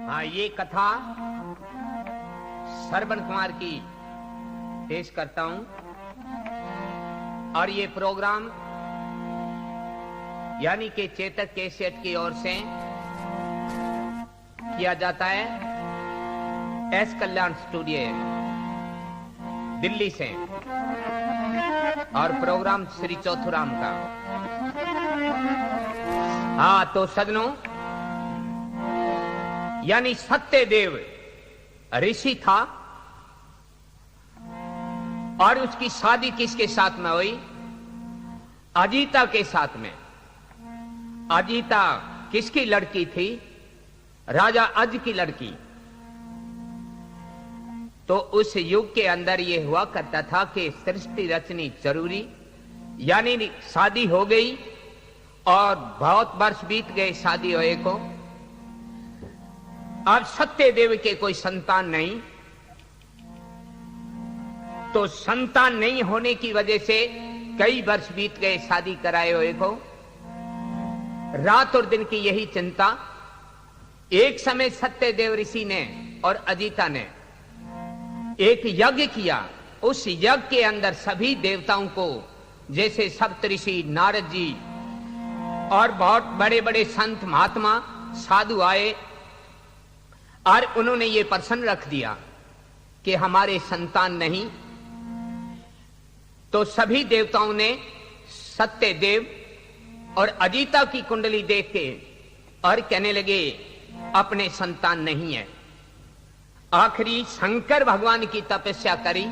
हाँ, ये कथा श्रवण कुमार की पेश करता हूं और ये प्रोग्राम यानी कि चेतक कैसेट की ओर से किया जाता है एस कल्याण स्टूडियो दिल्ली से और प्रोग्राम श्री चौथुराम का। हाँ, तो सजनों, यानी सत्यदेव ऋषि था और उसकी शादी किसके साथ में हुई? अजीता के साथ में। अजीता किसकी लड़की थी? राजा अज की लड़की। तो उस युग के अंदर यह हुआ करता था कि सृष्टि रचनी जरूरी, यानी शादी हो गई और बहुत वर्ष बीत गए शादी हुए को। अब सत्यदेव के कोई संतान नहीं, तो संतान नहीं होने की वजह से कई वर्ष बीत गए शादी कराए हुए को। रात और दिन की यही चिंता। एक समय सत्यदेव ऋषि ने और अजीता ने एक यज्ञ किया। उस यज्ञ के अंदर सभी देवताओं को, जैसे सप्तऋषि, नारद जी और बहुत बड़े बड़े संत महात्मा साधु आए और उन्होंने ये प्रश्न रख दिया कि हमारे संतान नहीं। तो सभी देवताओं ने सत्यदेव और अजीता की कुंडली देख के और कहने लगे अपने संतान नहीं है। आखिरी शंकर भगवान की तपस्या करी।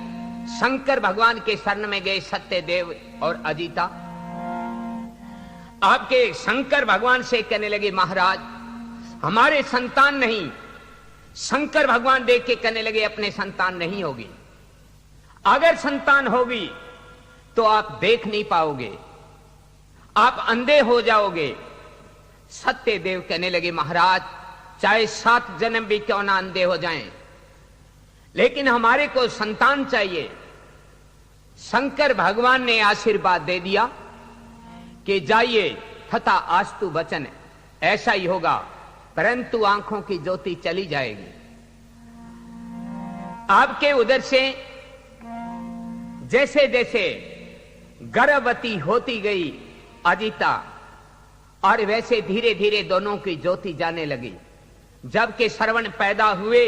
शंकर भगवान के शरण में गए सत्यदेव और अजीता। आपके शंकर भगवान से कहने लगे महाराज हमारे संतान नहीं। शंकर भगवान देख के कहने लगे अपने संतान नहीं होगी। अगर संतान होगी तो आप देख नहीं पाओगे, आप अंधे हो जाओगे। सत्यदेव कहने लगे महाराज चाहे 7 जन्म भी क्यों ना अंधे हो जाएं, लेकिन हमारे को संतान चाहिए। शंकर भगवान ने आशीर्वाद दे दिया कि जाइए तथा आस्तु वचन ऐसा ही होगा, परंतु आंखों की ज्योति चली जाएगी। आपके उधर से जैसे जैसे गर्भवती होती गई अजीता, और वैसे धीरे धीरे दोनों की ज्योति जाने लगी। जबकि श्रवण पैदा हुए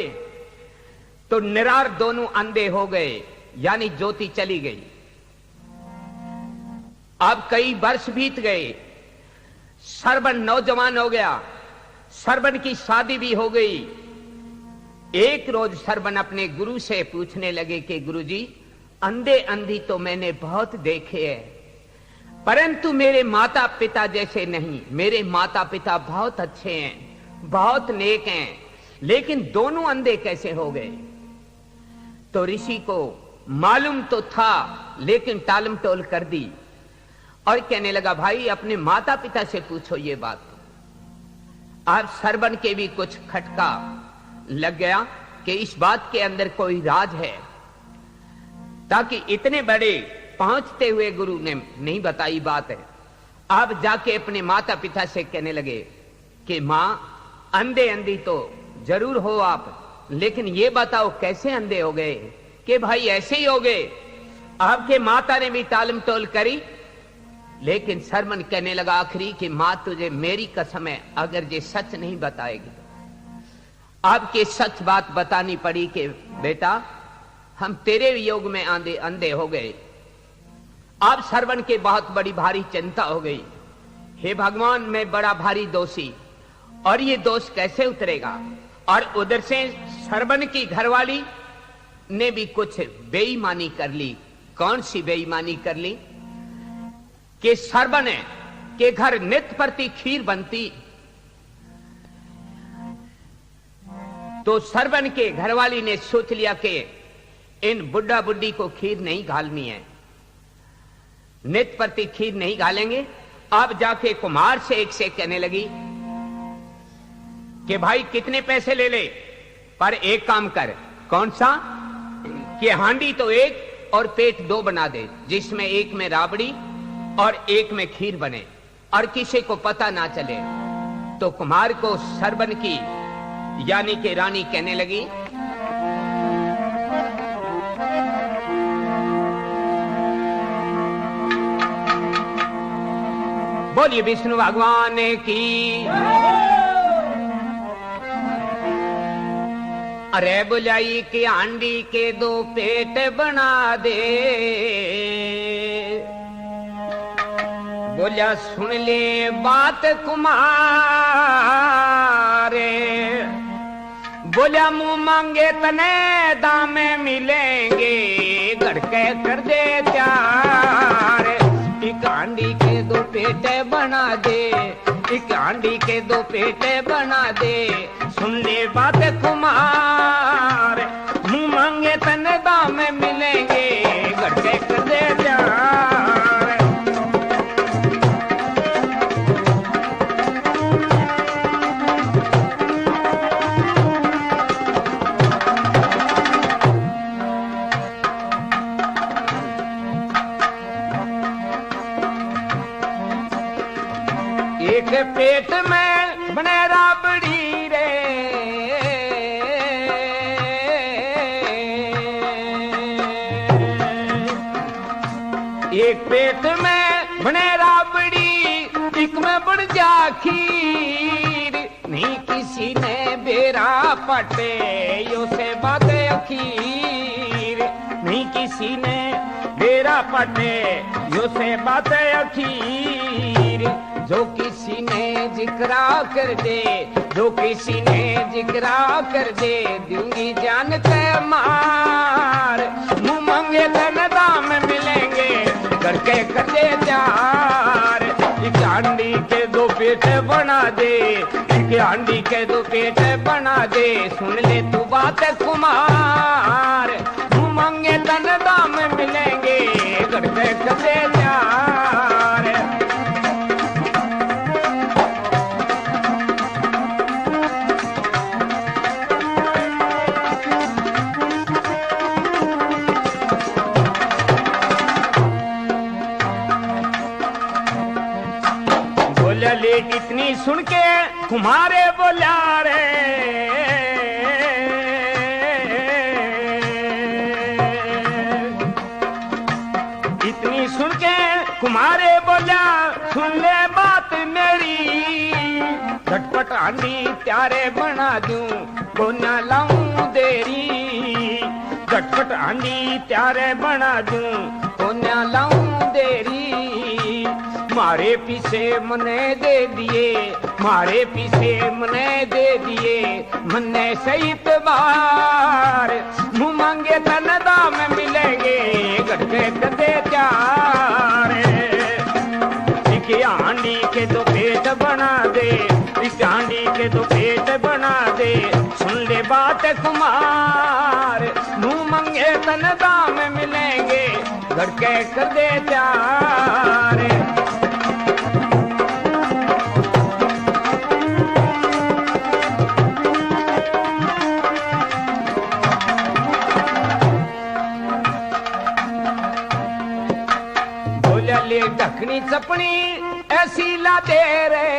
तो निरार दोनों अंधे हो गए, यानी ज्योति चली गई। अब कई वर्ष बीत गए। श्रवण नौजवान हो गया, श्रवण की शादी भी हो गई। एक रोज श्रवण अपने गुरु से पूछने लगे कि गुरुजी अंधे अंधी तो मैंने बहुत देखे हैं, परंतु मेरे माता पिता जैसे नहीं। मेरे माता पिता बहुत अच्छे हैं, बहुत नेक हैं, लेकिन दोनों अंधे कैसे हो गए? तो ऋषि को मालूम तो था लेकिन टालम टोल कर दी और कहने लगा भाई अपने माता पिता से पूछो ये बात। आज श्रवण के भी कुछ खटका लग गया कि इस बात के अंदर कोई राज है, ताकि इतने बड़े पहुंचते हुए गुरु ने नहीं बताई बात है। अब जाके अपने माता पिता से कहने लगे कि मां अंधे अंधी तो जरूर हो आप, लेकिन ये बताओ कैसे अंधे हो गए? कि भाई ऐसे ही हो गए। आपके माता ने भी टालम टोल करी, लेकिन श्रवण कहने लगा आखिरी कि मां तुझे मेरी कसम है अगर ये सच नहीं बताएगी। आपके सच बात बतानी पड़ी कि बेटा हम तेरे योग में अंधे हो गए। अब श्रवण के बहुत बड़ी भारी चिंता हो गई। हे भगवान मैं बड़ा भारी दोषी, और ये दोष कैसे उतरेगा? और उधर से श्रवण की घरवाली ने भी कुछ बेईमानी कर ली। कौन सी बेईमानी कर ली? कि श्रवण के घर नित्य प्रति खीर बनती, तो श्रवण के घरवाली ने सोच लिया कि इन बुढ़ा बुढ़ी को खीर नहीं घालनी है, नित्य प्रति खीर नहीं घालेंगे। अब जाके कुमार से एक से कहने लगी कि भाई कितने पैसे ले ले, पर एक काम कर। कौन सा? कि हांडी तो एक और पेट 2 बना दे, जिसमें एक में राबड़ी और एक में खीर बने और किसी को पता ना चले। तो कुमार को श्रवण की यानी कि रानी कहने लगी, बोलिए विष्णु भगवान की। अरे बुलाई के हांडी के 2 पेट बना दे। बोलिया सुन ले बात कुमारे। बोलिया मुंह मांगे तने दामे मिलेंगे, गड़के कर दे त्यार। एक हांडी के 2 पेटे बना दे, एक हांडी के 2 पेटे बना दे। सुन ले बात कुमार, मुंह मांगे तने दामे मिलेंगे, गड़के कर दे त्यार। एक पेट में बने राबड़ी रे, एक पेट में बने राबड़ी, एक में बढ़ जा खीर। नहीं किसी ने बेरा पटे यो से बातें अखीर। नहीं किसी ने बेरा पटे यो से बातें अखीर। जो किसी ने जिक्रा कर दे, जो किसी ने जिक्रा कर दे, दूंगी जान के मार। मुंह मांगे धन दाम मिलेंगे, करके कर दे प्यार। एक हांडी के 2 पेट बना दे, एक हांडी के 2 पेट बना दे। सुन ले तू बात कुमार, मुंह मांगे धन दाम मिलेंगे, करके कर दे प्यार। लेट इतनी सुन के कुम्हारे बोला रे, इतनी सुन के कुम्हारे बोला, सुन ले बात मेरी। झटपट हांडी प्यारे बना दूं, को ना लाऊं देरी। झटपट हांडी प्यारे बना दूं, को ना लाऊं देरी। मारे पीछे मने दे दिए, मारे पीछे मने दे दिए, मने सही पे बार। मुंह मांगे तन दाम मिलेंगे, गटके दे चार। एक हांडी के 2 पेट बना दे, एक हांडी के 2 पेट बना दे। सुन ले बात कुमार, मुंह मांगे तन दाम मिलेंगे, गटके कर दे चार। ढकनी चपनी ऐसी ला दे रे,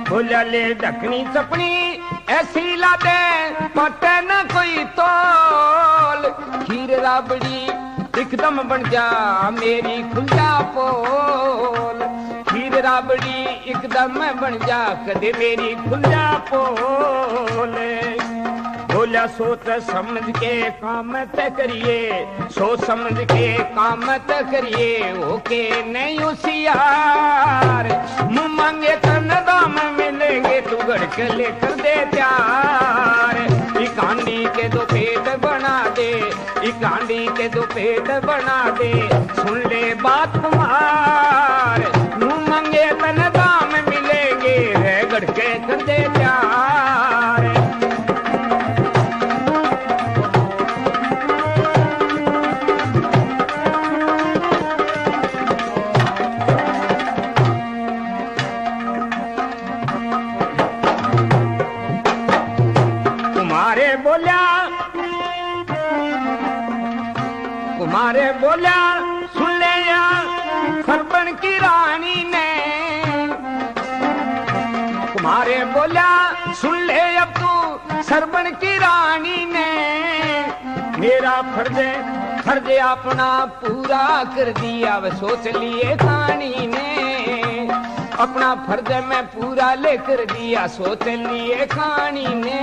बोला ले ढकनी चपनी ऐसी ला दे, पटे न कोई तोल। खीर राबड़ी एकदम बन जा मेरी खुला पोल। खीर राबड़ी एकदम बन जा कदे मेरी खुला पोल। बोला सोच समझ के काम तय करिए, सोच समझ के काम तय करिए। ओके नहीं होशियार, मुंह मांगे तन दाम मिलेंगे, तू गड़के लेकर दे प्यार। एक हांडी के 2 पेट बना दे, एक हांडी के 2 पेट बना दे। सुन ले बात कुमार, मुंह मांगे तन दाम मिलेंगे, गड़के कर दे प्यार। कुमारे बोला सुन ले या सरपन की रानी। सरबन की रानी ने मेरा फर्ज अपना पूरा कर दिया। अब सोच लिए खानी ने अपना फर्ज मैं पूरा लेकर दिया, सोच लिए खानी ने।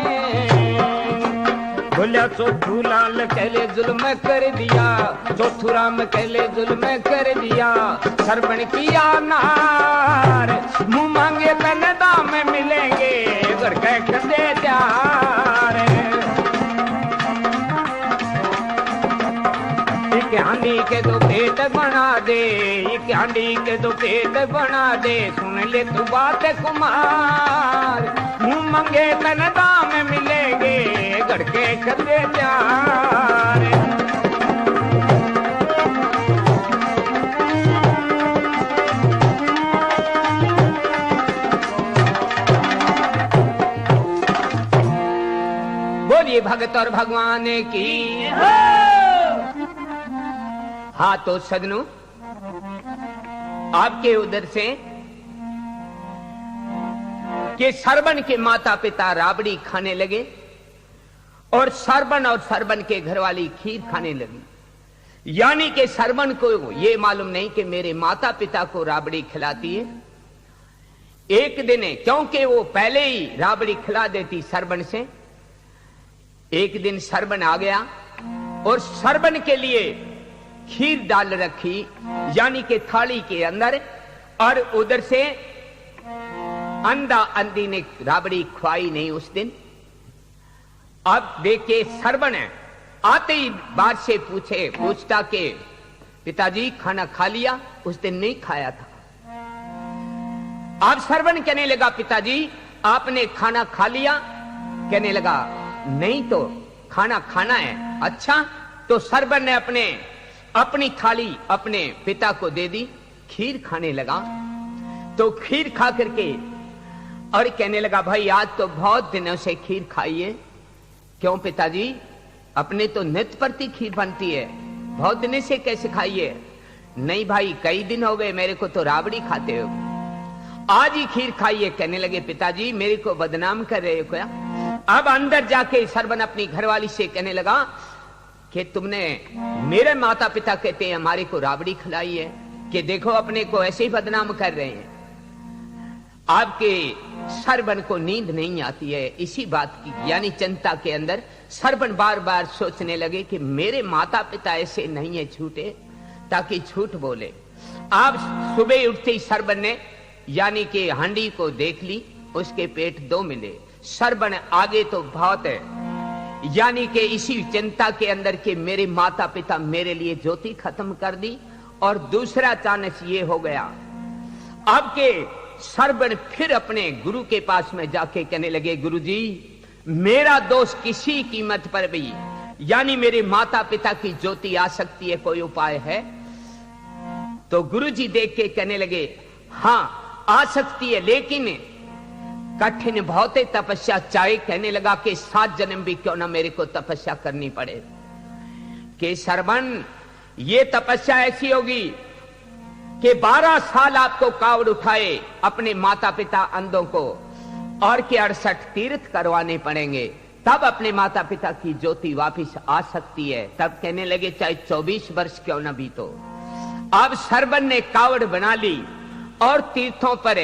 बोलिया चौथू लाल कहले जुल्म कर दिया, चौथू राम कहले जुल्म कर दिया। सरबन किया नार मुंह मांगे तन दाम मिलेंगे, घर कह दे प्यार। एक हांडी के दो पेट बना दे, एक हांडी के दो पेट बना दे, सुन ले तू बात कुमार। मुंह मांगे तन दाम मिलेंगे, घर के कर दे प्यार। बोलिए भगत और भगवान की। हाँ तो सजनों, आपके उधर से कि सरबन के माता पिता राबड़ी खाने लगे और सरबन के घरवाली खीर खाने लगी। यानी कि सरबन को यह मालूम नहीं कि मेरे माता पिता को राबड़ी खिलाती है। एक दिन क्योंकि वो पहले ही राबड़ी खिला देती सरबन से, एक दिन सरबन आ गया और सरबन के लिए खीर डाल रखी, यानी कि थाली के अंदर, और उधर से अंधा अंधी ने राबड़ी खुआई नहीं उस दिन। अब देखे सरबन आते ही बात से पूछता के पिताजी खाना खा लिया? उस दिन नहीं खाया था। अब सरबन कहने लगा पिताजी आपने खाना खा लिया? कहने लगा नहीं तो खाना खाना है। अच्छा, तो सरबन ने अपनी थाली अपने पिता को दे दी, खीर खाने लगा। तो खीर खा करके और कहने लगा भाई आज तो बहुत दिनों से खीर खाई है। क्यों पिताजी? अपने तो नित्य प्रति खीर बनती है, बहुत दिन से कैसे खाई है? नहीं भाई कई दिन हो गए मेरे को तो राबड़ी खाते हो, आज ही खीर खाई है। कहने लगे पिताजी मेरे को बदनाम कर रहे हो क्या? अब अंदर जाके सरबन अपनी घरवाली से कहने लगा कि तुमने, मेरे माता पिता कहते हैं हमारे को राबड़ी खिलाई है, कि देखो अपने को ऐसे ही बदनाम कर रहे हैं। आपके सरबन को नींद नहीं आती है इसी बात की, यानी चिंता के अंदर सरबन बार बार सोचने लगे कि मेरे माता पिता ऐसे नहीं है झूठे ताकि झूठ बोले। आप सुबह उठते ही सरबन ने यानी कि हांडी को देख ली, उसके पेट दो मिले। सरबन आगे तो बहुत है, यानी कि इसी चिंता के अंदर के मेरे माता पिता मेरे लिए ज्योति खत्म कर दी। और दूसरा चांस ये हो गया अब के सरबन फिर अपने गुरु के पास में जाके कहने लगे गुरुजी मेरा दोष किसी कीमत पर भी, यानी मेरे माता पिता की ज्योति आ सकती है, कोई उपाय है? तो गुरुजी देख के कहने लगे हाँ आ सकती है, लेकिन कठिन बहुत है तपस्या चाहे। कहने लगा कि 7 जन्म भी क्यों ना मेरे को तपस्या करनी पड़े। कि सरबन ये तपस्या ऐसी होगी कि 12 साल आपको कावड़ उठाए अपने माता पिता अंधों को, और के 68 तीर्थ करवाने पड़ेंगे, तब अपने माता पिता की ज्योति वापिस आ सकती है। तब कहने लगे चाहे 24 वर्ष क्यों ना बीतो। अब सरबन ने कावड़ बना ली और तीर्थों पर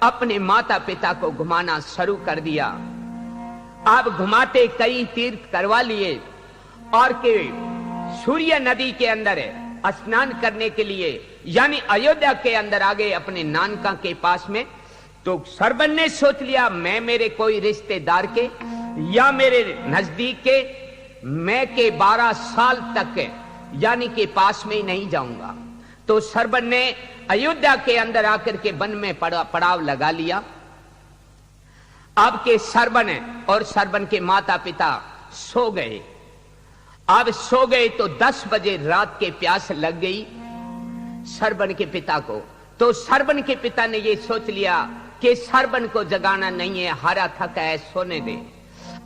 अपने माता पिता को घुमाना शुरू कर दिया। अब घुमाते कई तीर्थ करवा लिए और के सूर्य नदी के अंदर स्नान करने के लिए यानी अयोध्या के अंदर आ गए अपने नानका के पास में। तो सरबन ने सोच लिया मैं मेरे कोई रिश्तेदार के या मेरे नजदीक के मैं के 12 साल तक यानी के पास में ही नहीं जाऊंगा। तो सरबन ने अयोध्या के अंदर आकर के वन में पड़ाव लगा लिया। अब के सरबन और सरबन के माता पिता सो गए। अब सो गए तो 10 बजे रात के प्यास लग गई सरबन के पिता को। तो सरबन के पिता ने ये सोच लिया कि सरबन को जगाना नहीं है, हारा थका है, सोने दे।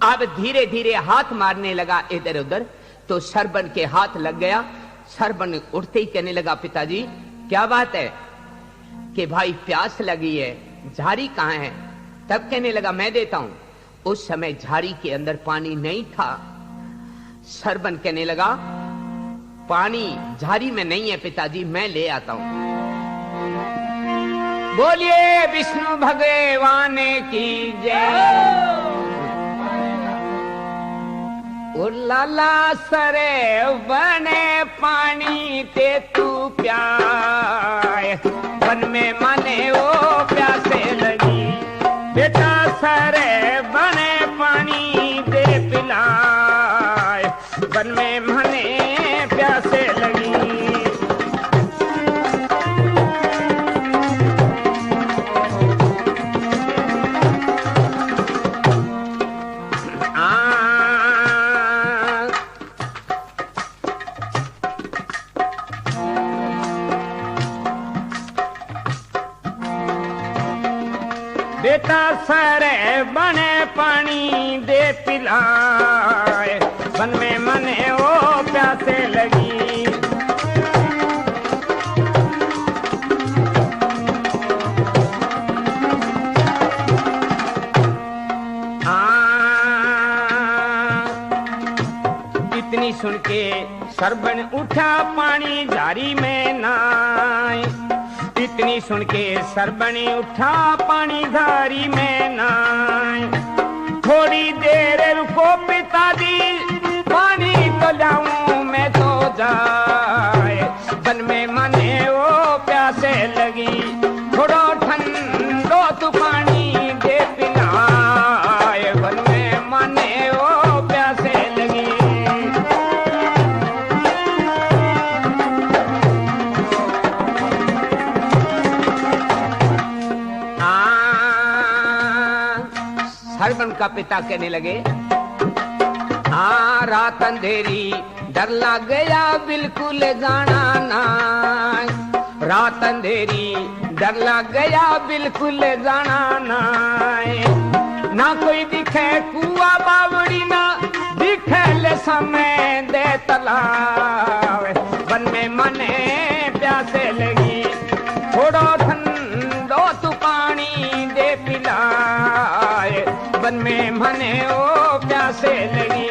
अब धीरे धीरे हाथ मारने लगा इधर उधर, तो सरबन के हाथ लग गया। सरबन उठते ही कहने लगा पिताजी क्या बात है? कि भाई प्यास लगी है, झाड़ी कहां है? तब कहने लगा मैं देता हूं। उस समय झाड़ी के अंदर पानी नहीं था। सरबन कहने लगा, पानी झाड़ी में नहीं है पिताजी, मैं ले आता हूं। बोलिए विष्णु भगवान की जय। ओ लाला सरे बने पानी ते तू प्याय, वन में मने वो प्यासे लगी। बेटा सरे बने पानी दे पिलाए, वन में मने प्यासे लगी। बेटा सरे बने पानी दे पिलाए, वन में मने वो प्यासे लगी। इतनी सुन के सरबन उठा पानी झारी में नाय। इतनी सुन के सरबनी उठा पानी धारी में नाय। थोड़ी देर रुको पिताजी, पानी तो लाऊं मैं तो जाए, वन में मने वो प्यासे लगी। थोड़ा ठंडो तू पानी दे पिलाए, वन में मने वो प्यासे लगी। सरबन का पिता कहने लगे, हाँ रात अंधेरी डर लग गया बिल्कुल जाना ना। रात अंधेरी डर लग गया बिल्कुल जाना ना। ना कोई दिखे कुआ बावड़ी, ना दिखे ले समय दे तालाब, वन में मने प्यासे लगी। थोड़ा ठंडो तू पानी दे पिलाए, वन में मने वो प्यासे लगी।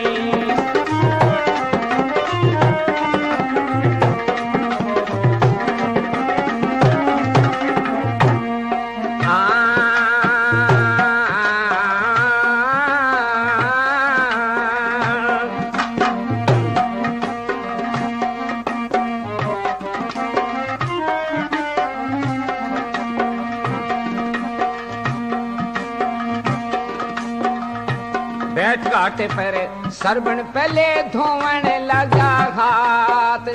बैठ घाटे पर सरबन पहले धोवन लगा हाथ।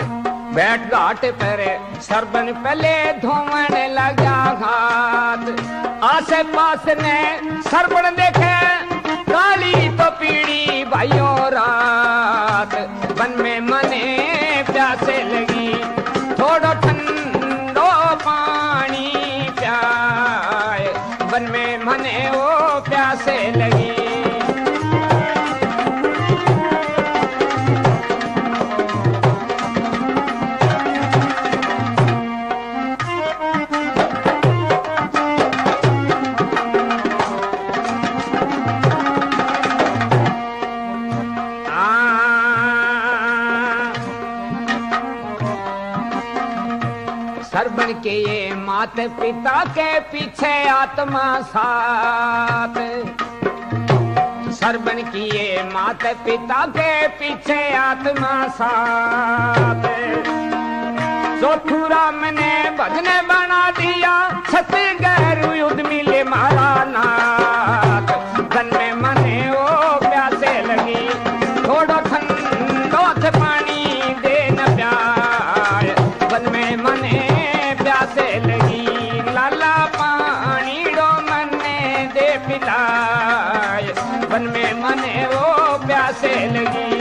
बैठ घाटे पर सरबन पहले धोवन लगा हाथ। आसे पास ने सरबन देखे काली तो पीड़ी भाइयों रात, वन में मने प्यासे लगी। थोड़ा ठंडो पानी प्याए, वन में मने वो प्यासे लगी। सरबन के ये माता पिता के पीछे आत्मा साथ। सरबन की ये माता पिता के पीछे आत्मा साथ। चौथुराम ने भजन बना दिया, छत्तीसगढ़ युद्ध मिले मारा नाथ, वन में मने वो प्यासे लगी। थोड़ा ठंडो पानी दे न प्यार, वन में मने प्यासे लगी। लाला पानी डो मने दे पिलाए, वन में मने वो प्यासे लगी।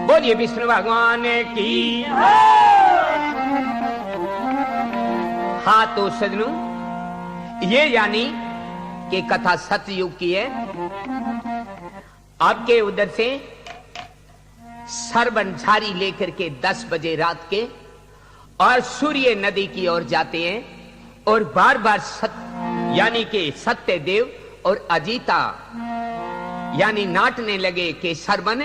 बोलिए विष्णु भगवान की। हाँ तो सजनों, ये यानी कि कथा सतयुग की है। आपके उधर से सरबन झारी लेकर के 10 बजे रात के और सूर्य नदी की ओर जाते हैं और बार बार यानी कि सत्यदेव और अजीता यानी नाटने लगे कि सरबन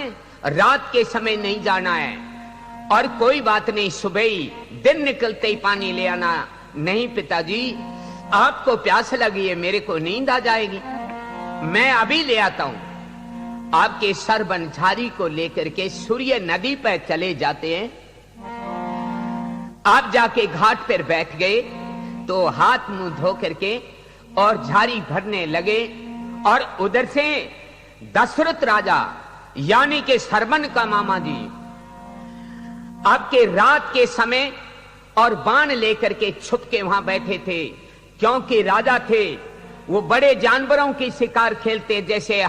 रात के समय नहीं जाना है और कोई बात नहीं, सुबह ही दिन निकलते ही पानी ले आना। नहीं पिताजी, आपको प्यास लगी है, मेरे को नींद आ जाएगी, मैं अभी ले आता हूं। आपके सरबन झारी को लेकर के सूर्य नदी पर चले जाते हैं। आप जाके घाट पर बैठ गए तो हाथ मुंह धो करके और झारी भरने लगे और उधर से दशरथ राजा यानी कि सरबन का मामा जी आपके रात के समय और बाण लेकर के छुप के वहां बैठे थे, क्योंकि राजा थे वो बड़े जानवरों की शिकार खेलते। जैसे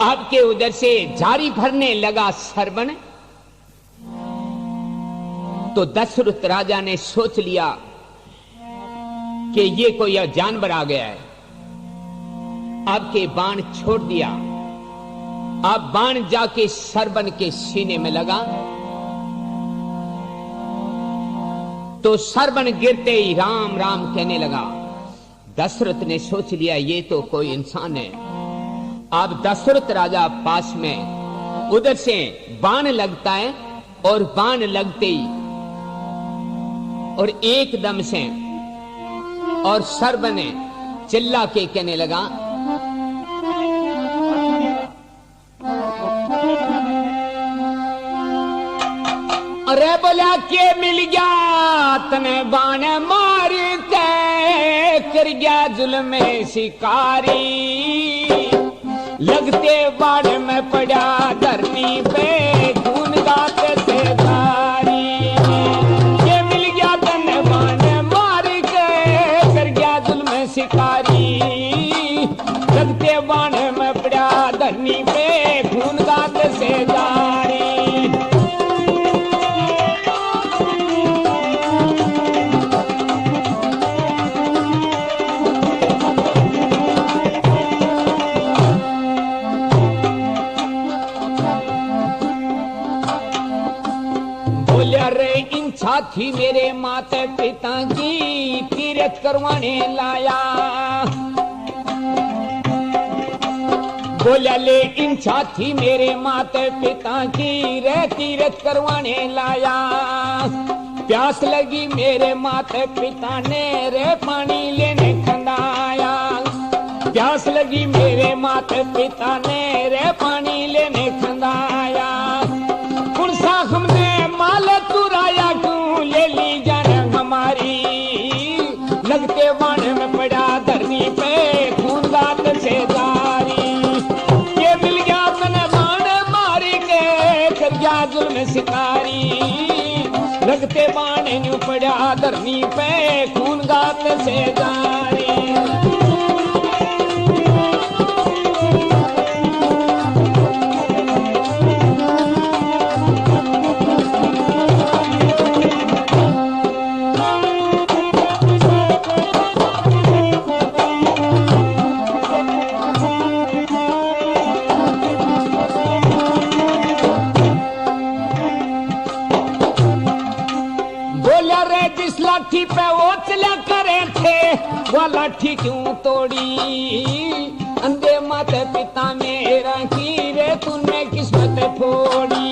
आपके उधर से झारी भरने लगा सरबन, तो दशरथ राजा ने सोच लिया कि ये कोई जानवर आ गया है। आपके बाण छोड़ दिया, अब बाण जाके सरबन के सीने में लगा तो सरबन गिरते ही राम राम कहने लगा। दशरथ ने सोच लिया ये तो कोई इंसान है। अब दशरथ राजा पास में उधर से बाण लगता है और बाण लगते ही और एकदम से और सरबन ने चिल्ला के कहने लगा, अरे बोला के मिल गया तने बाण मार के कर गया जुल्म शिकारी, लगते बाण में पड़ा धरती पे खून गाते से धारी। ये मिल गया तने बाण मार के कर गया जुल्म शिकारी, लगते बाण में पड़ा धरती पे खून गाते से धारी। साथी मेरे माता पिता की तीर्थ करवाने लाया, बोला ले इन साथी मेरे माता पिता की रे तीर्थ करवाने लाया। प्यास लगी मेरे माता पिता ने रे पानी लेने खंडाया, प्यास लगी मेरे माता पिता ने रे पानी लेने खंडाया। कौन सा हमने माल तुराया क्यों ले ली जान हमारी, लगते बाण में पड़ा धरनी पे खून गात से जारी। ये मिल गया तने बाण मारी के कर गया जुल्म शिकारी, लगते बाण न्यू पड़ा धरनी पे खून गात से जारी। लाठी पे वो चला करे थे वो लाठी क्यों तोड़ी, अंधे माता पिता मेरा की रे तूने किस्मत फोड़ी।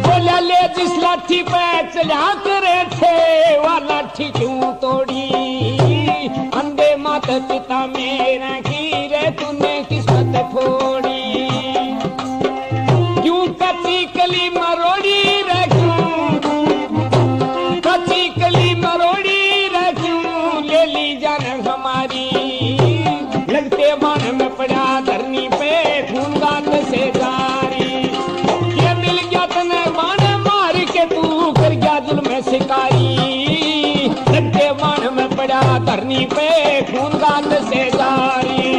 बोला ले जिस लाठी पे चला करे थे वो लाठी क्यों तोड़ी, अंधे माता पिता मेरा की रे तूने किस्मत फोड़ी। क्यों कच्ची कली मरोड़ी रे मरोड़ी रखूं ले ली जान हमारी, लगते बाण में पड़ा धरनी पे खून गात से जारी। ये मिल गया तने बाण मार के तू कर गया जुल्म शिकारी, लगते बाण में पड़ा धरनी पे खून गात से जारी।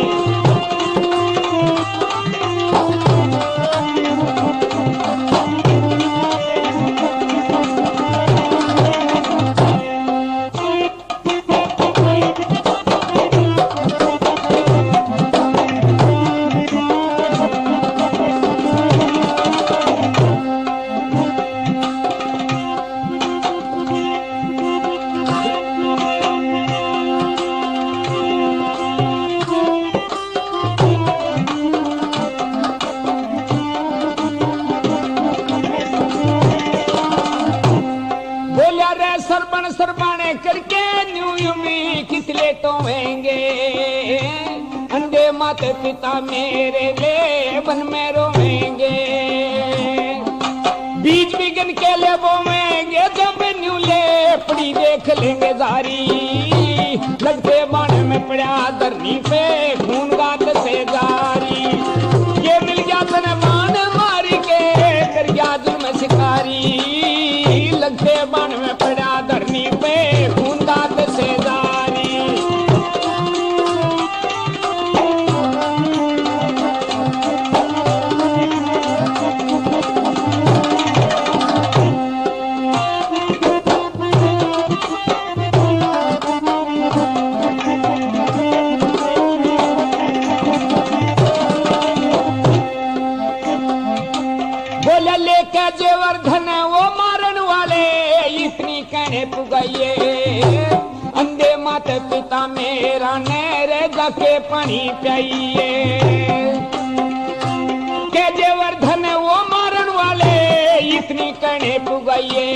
टोवेंगे, अंधे माता पिता मेरे ले वन में रोवेंगे। बीज बिगन के ले बोवेंगे, जब न्यूले पड़ी देख लेंगे जारी। लगते बाण में पड़ा धरनी पे खून गात से जारी। ये मिल गया तन बाण मार के कर गया जुल्म शिकारी। लगते बाण में पड़ा धरनी पे खून गात से जारी। जेवर्धन वो मारन वाले इतनी कहने पुगाइए। अंधे माता पिता मेरा नेरे जाके पानी पियाइए। के जेवर्धन वो मारन वाले इतनी कहने पुगाइए।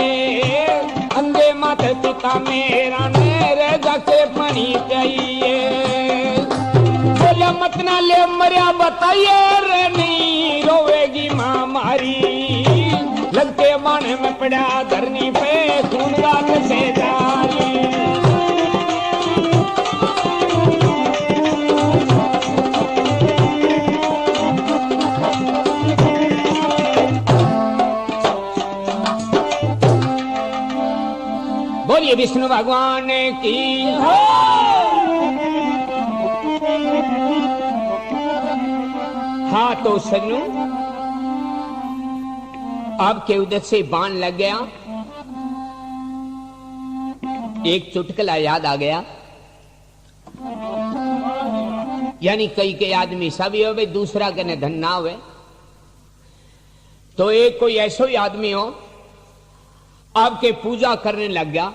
अंधे माता पिता मेरा नेरे जाके पानी पियाइए। बोले मत ना ले मरिया बताइए रे नहीं रोवेगी माँ मारी। लगते बाण में पड़ा धरनी पे खून गात से जारी। बोलिए विष्णु भगवान की। हाँ तो सजनों, आपके उधर से बाण लग गया। एक चुटकुला याद आ गया। यानी कई के आदमी सब होवे, दूसरा कने धन ना होवे। तो एक कोई ऐसो ही आदमी हो आपके पूजा करने लग गया।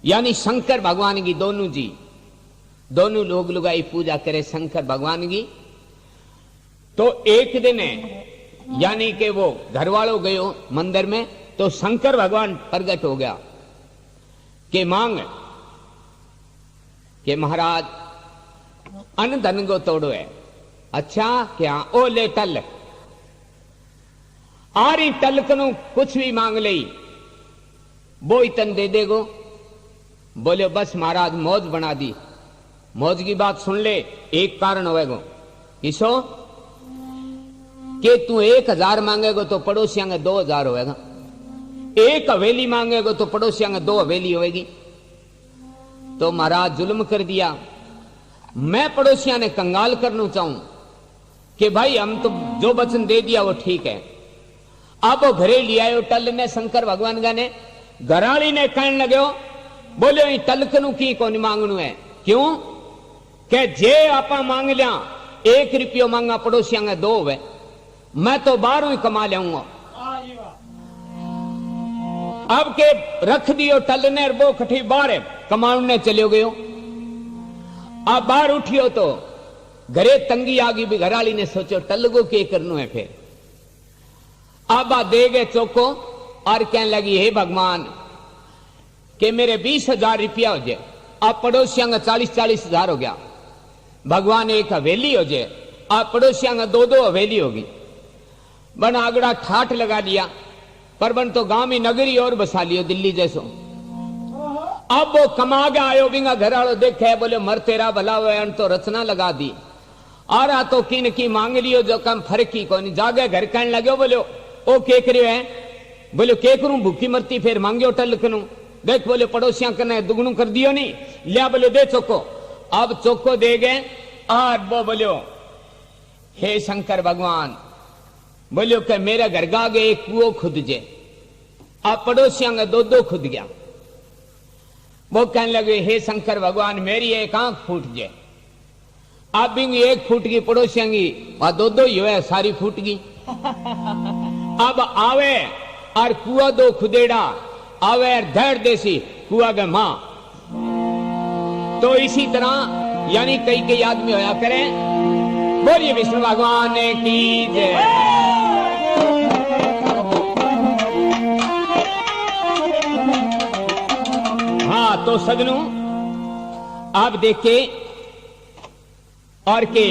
यानी शंकर भगवान की दोनों जी, दोनों लोग लुगाई पूजा करे शंकर भगवान की। तो एक दिन है यानी कि वो घर वालों गयो मंदिर में, तो शंकर भगवान प्रकट हो गया कि मांग कि महाराज अन्न धन को तोड़ो है। अच्छा क्या? ओ ले टल आ रही टलकनु कुछ भी मांग ले वो इतन दे देगो। बोले बस महाराज मौज बना दी। मौज की बात सुन ले, एक कारण होएगो किसो कि तू 1000 मांगेगो तो पड़ोसियों के 2000 होएगा। एक हवेली मांगेगो तो पड़ोसियों के 2 हवेली होएगी। तो महाराज जुल्म कर दिया। मैं पड़ोसियों ने कंगाल करना चाहूं कि भाई हम तो जो वचन दे दिया वो ठीक है। अब वो घरे लिया टल ने शंकर भगवान का ने घराली ने कहने लगे बोले टलकनू की कौन मांगनू है। क्यों के जे आपा मांग लिया 1 रुपयो मांगा पड़ोसियों के 2 हुए, मैं तो 12 ही कमा लाऊंगा। अब के रख दियो टल ने वो कठी बाहर कमाने चले गयो। अब बाहर उठियो तो घरे तंगी आ गई भी। घराली ने सोचो टल को के करनो है। फिर अब दे गए चौको और कहने लगी हे भगवान कि मेरे 20,000 रुपया हो जाए। अब पड़ोसियों का 40-40 हजार हो गया। भगवान एक हवेली हो जाए, अब पड़ोसियों का 2-2 हवेली होगी। बन आगड़ा ठाठ लगा लिया। पर बन तो गांव में नगरी और बसा लियो दिल्ली जैसो। अब वो कमा के आयो बिंगा घर वालों देखे बोले मर तेरा भला हुआ तो रचना लगा दी। आ रहा तो किन की मांग लियो जो कम फर्क ही को नहीं। जागे घर कहने लगे बोले ओ के करियो है। बोले के करूं भूखी मरती फिर मांगियो टल करूं। देख बोले पड़ोसियां कने दुगनू कर दियो नहीं लिया। बोले दे चौको। अब चौको दे गए और वो बोलो हे शंकर भगवान बोलो कि मेरे घर का आगे एक कुओं खुद जे। अब पड़ोसियों का 2-2 खुद गया। वो कहने लगे हे शंकर भगवान मेरी एक आंख फूट जाए। आप भी 1 फूट की पड़ोसियों की 2-2 ही हुए सारी फूट गई। अब आवे और कुआ 2 खुदेड़ा आवे और धड़ देसी कुआ के मां। तो इसी तरह यानी कई आदमी होया करें। बोलिए विष्णु भगवान की जय। हाँ तो सजनों आप देखे और के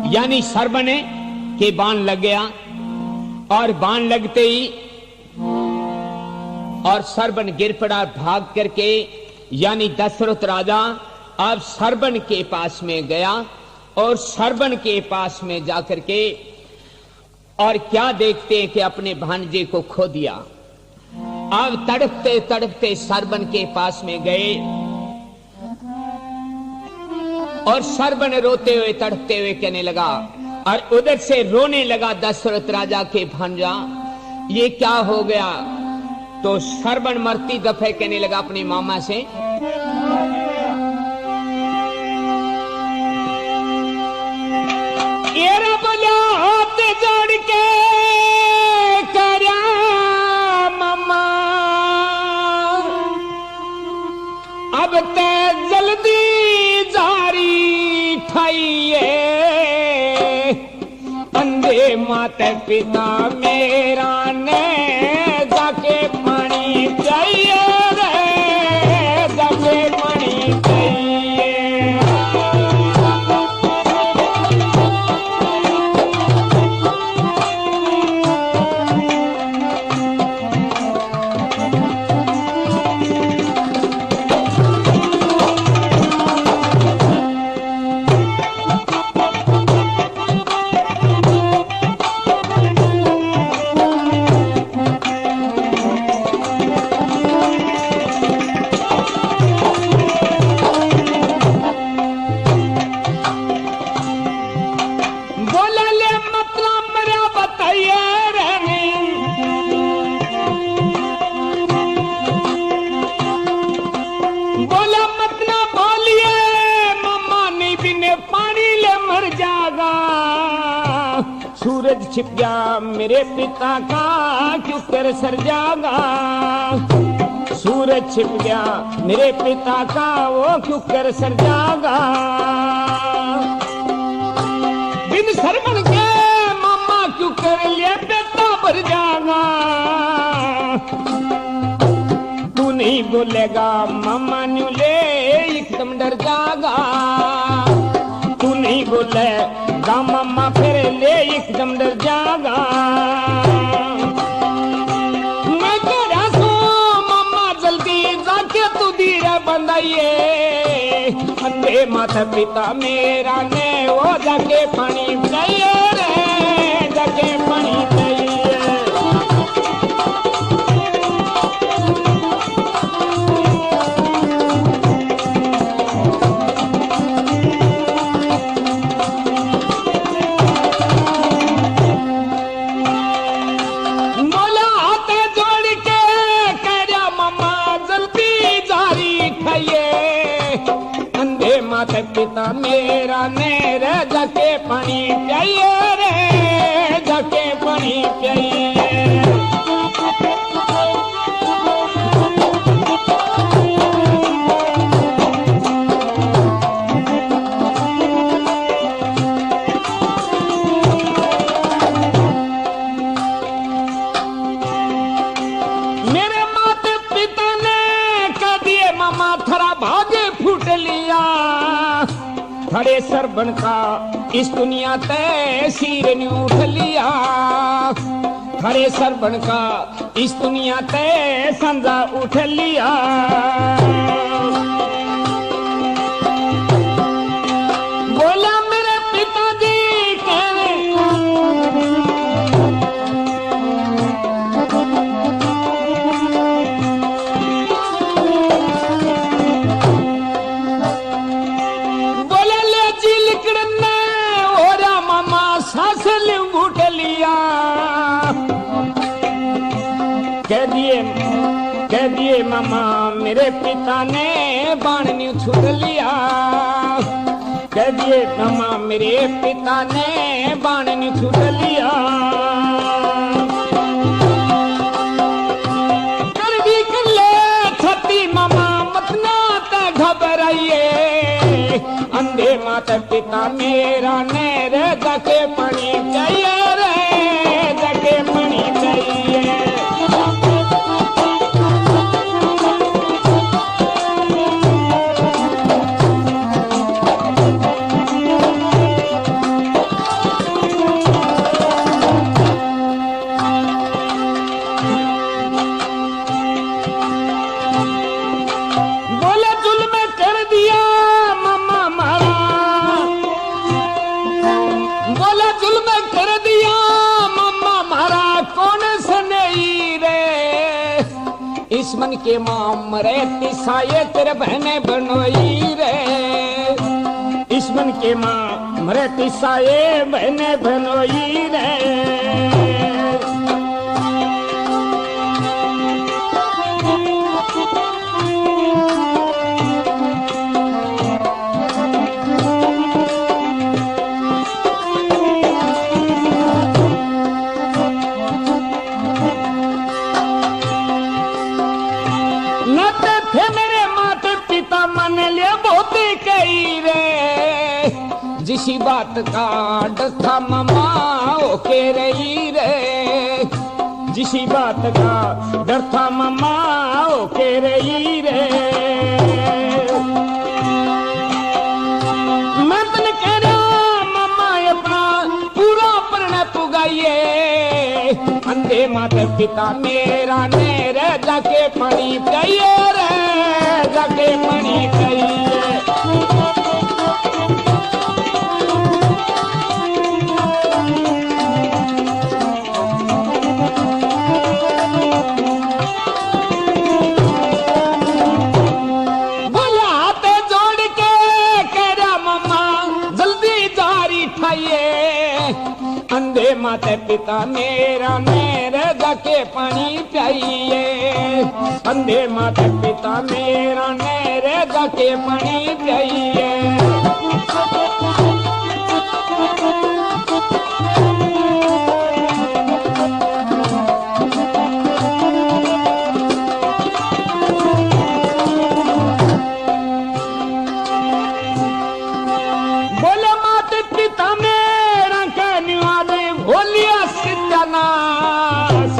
यानी सरबन के बाण लग गया और बाण लगते ही और सरबन गिर पड़ा भाग करके, यानी दशरथ राजा अब सरबन के पास में गया और सरबन के पास में जाकर के और क्या देखते हैं कि अपने भांजे को खो दिया। अब तड़पते तड़पते सरबन के पास में गए और सरबन रोते हुए तड़पते हुए कहने लगा और उधर से रोने लगा दशरथ राजा के भांजा, ये क्या हो गया। तो सरबन मरती दफे कहने लगा अपनी मामा से, एरा बोला हाथ जोड़ के करया मामा, अब ते जल्दी जारी ठाइए, अंधे माता पिता मेरा ने जाके पानी चाहिए रे, जाके पानी चाहिए। सूरज छिप गया मेरे पिता का क्यों कर सर जागा, सूरज छिप गया मेरे पिता का वो क्यों कर सर जागा। बिन सरमन के मामा क्यों कर लिए बेटा भर जागा, तू नहीं बोलेगा मामा न्यू ले एकदम डर जागा, तू नहीं बोले मामा फिर ले एकदम डर जागा। मैं कह रहा सो मामा जल्दी जाके तू धीरे बंधाइए, अंधे माता पिता मेरा ने वो जाके पानी चाहिए रे, जाके पानी चाहिए। माता पिता मेरा ने रे जाके पानी चाहिए रे, जाके पानी चाहिए। मेरे माता पिता ने कह दिए मामा थरा भागे फूट लिया, खड़े सरबन का इस दुनिया ते सिर ने उठ लिया, खड़े सरबन का इस दुनिया ते संजा उठ लिया। बोला मेरे पिताजी कह दिए मामा मेरे पिता ने बाण न्यू छूट लिया, कह दिए मामा मेरे पिता ने बाण न्यू छूट लिया। कर भी कर ले छती मामा मत ना ते घबराइए, अंधे माता पिता मेरा ने रे जाके पानी चाहिए रे, जाके पानी चाहिए। ईश्मन के मां मरे तिसाए तेरे बहने बनोई रे, ईश्मन के मां मरे तिसाए बहने बनोई रे। जिसी बात का डर था मामा ओके रही रे, जिसी बात का डर था मामा ओके रही रे। मैं तन कह रहा मामा अपना पूरा प्रण पुगाइए, अंधे माता पिता मेरा ने रे जाके पानी पियाइए रे, जाके पानी पियाइए। अंधे माता पिता मेरा मेरे जाके पानी पियाइए, अंधे माता पिता मेरा मेरे जाके पानी पियाइए। बोले माता पिता मेरा कहने वाले बोलिया सत्यानाश,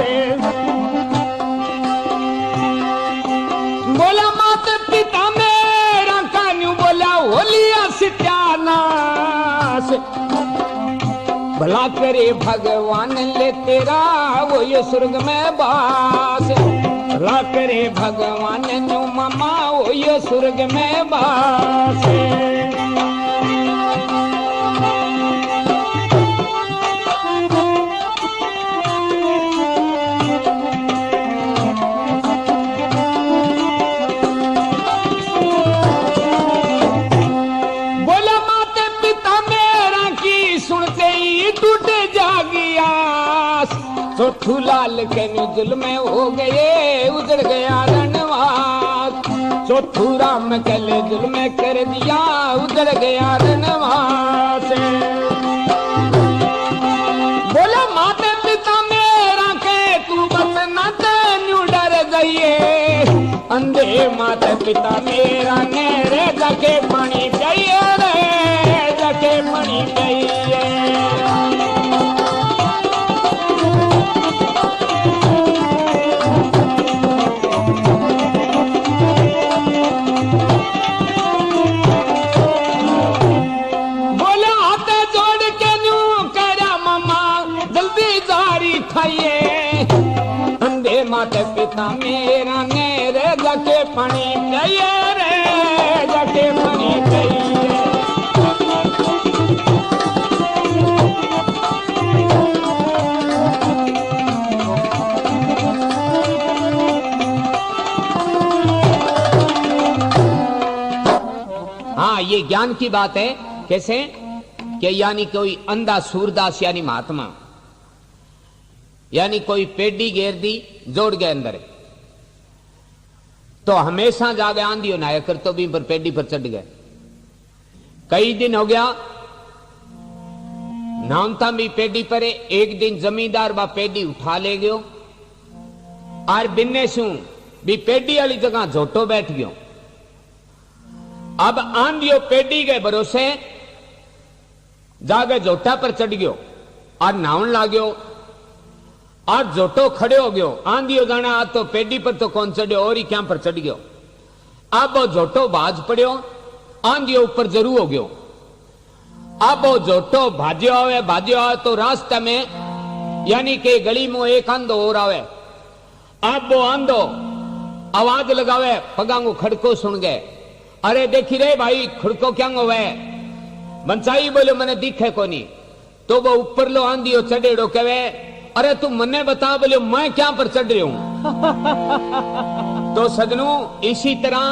बोला माता पिता मेरा कान्यू बोला बोलिया सत्यानाश। भला करे भगवान ले तेरा वो ये स्वर्ग में बास, भला करे भगवान न्यू मामा वो ये स्वर्ग में बास। चौथू लाल के जुल्म में हो गए उजड़ गया रणवास, चौथू राम के जुल्म में कर दिया उजड़ गया रणवास। बोला माता पिता मेरा के तू बस न तेन्यू डर जाइए, अंधे माता पिता मेरा ने रे जाके पानी पियाइए रे, जाके पानी पियाइए। अंधे माता पिता मेरा ने रे जाके पानी पियाइए रे, जाके पानी पियाइए। हाँ, ये ज्ञान की बात है। कैसे कि यानी कोई अंधा सूरदास यानी महात्मा, यानी कोई पेडी घेर दी जोड़ गए अंदर, तो हमेशा जागे आंधी ना कर तो भी पर पेडी पर चढ़ गए। कई दिन हो गया नामता भी पेडी पर, एक दिन जमींदार बा पेडी उठा ले गयो और बिन्ने सू भी पेडी वाली जगह झोटो बैठ गयो। अब आंधियो पेडी के भरोसे जागे झोटा पर चढ़ गयो और नावन लाग्यो और झोटो खड़े हो गयो। आंधियो जाना आ तो पेडी पर तो कौन चढ़ियो और ही क्या पर चढ़ गयो। अब वो झोटो बाज पड़ियो, आंधियो ऊपर जरूर हो गयो। अब वो झोटो भाज्यो आवे तो रास्ते में यानी कि गली में एक आंधो और आवे। अब वो आंधो आवाज लगावे, पगांगो खड़को सुन गए। अरे देखी रे भाई खड़को क्या होवे? बंचाई बोलो मैंने दिखे कोनी। तो वो ऊपर लो आंधियो चढ़ेड़ो कहे, अरे तू मने बता बोले मैं क्या पर चढ़ रही हूं। तो सजनों इसी तरह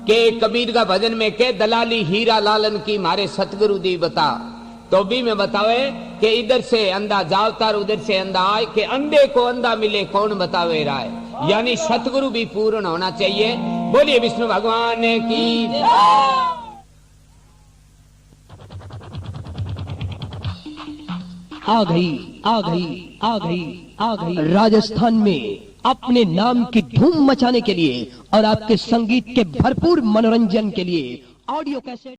के कबीर का भजन में के दलाली हीरा लालन की मारे सतगुरु दी बता, तो भी मैं बतावे कि इधर से अंधा जावतार उधर से अंधा आए, कि अंधे को अंधा मिले कौन बतावे राय। यानी सतगुरु भी पूर्ण होना चाहिए। बोलिए विष्णु भगवान की। आ गई आ गई आ गई आ गई राजस्थान में अपने नाम की धूम मचाने के लिए और आपके संगीत के भरपूर मनोरंजन के लिए ऑडियो कैसेट